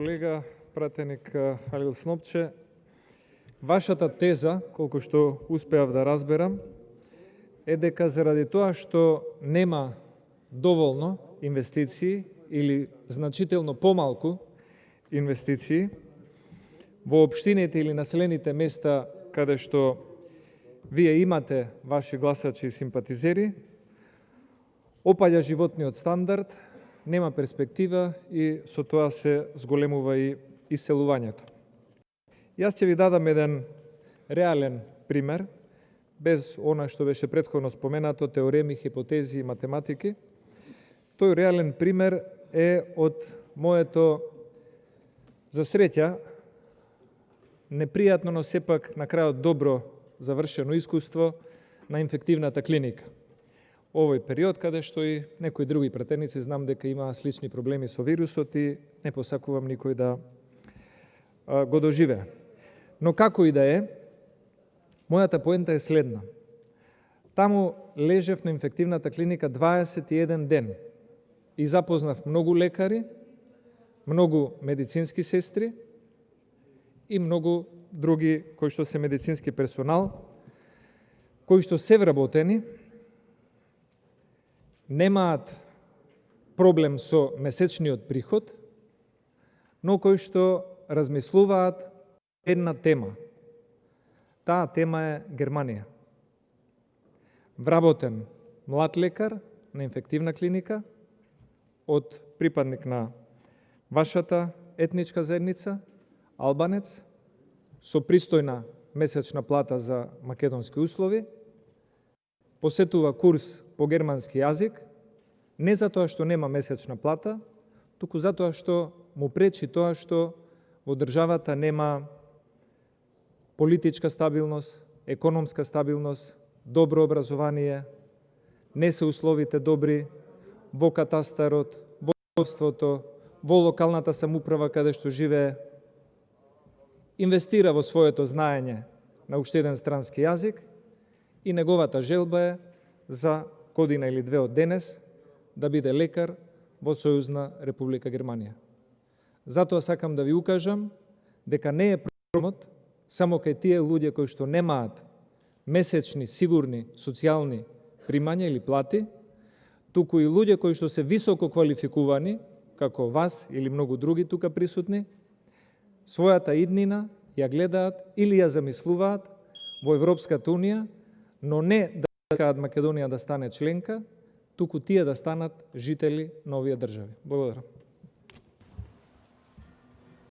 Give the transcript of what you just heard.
Колега пратеник Халил Снопче, вашата теза, колку што успеав да разберам, е дека заради тоа што нема доволно инвестиции или значително помалку инвестиции во општините или населените места каде што вие имате ваши гласачи и симпатизери, опаѓа животниот стандард, нема перспектива и со тоа се зголемува и иселувањето. Јас ќе ви дадам еден реален пример, без она што беше претходно споменато, теореми, хипотези и математики. Тој реален пример е од моето, за среќа, непријатно, но сепак на крајот добро завршено искуство на инфективната клиника. Овој период, каде што и некои други пратеници знам дека има слични проблеми со вирусот и не посакувам никој да го доживее. Но како и да е, мојата поента е следна. Таму лежев на инфективната клиника 21 ден и запознав многу лекари, многу медицински сестри и многу други кои што се медицински персонал, кои што се вработени, немаат проблем со месечниот приход, но кои што размислуваат една тема. Таа тема е Германија. Вработен млад лекар на инфективна клиника од припадник на вашата етничка заедница, албанец, со пристојна месечна плата за македонски услови, посетува курс по германски јазик, не затоа што нема месечна плата, туку затоа што му пречи тоа што во државата нема политичка стабилност, економска стабилност, добро образование, не се условите добри во катастарот, во општеството, во локалната самоуправа каде што живее, инвестира во своето знаење на уште еден странски јазик и неговата желба е за година или две од денес да биде лекар во Сојузна Република Германија. Затоа сакам да ви укажам дека не е проблемот само кај тие луѓе кои што немаат месечни сигурни социјални примања или плати, туку и луѓе кои што се високо квалификувани, како вас или многу други тука присутни, својата иднина ја гледаат или ја замислуваат во Европската Унија, но не да сакаат Македонија да стане членка, туку тие да станат жители на овие држави. Благодарам.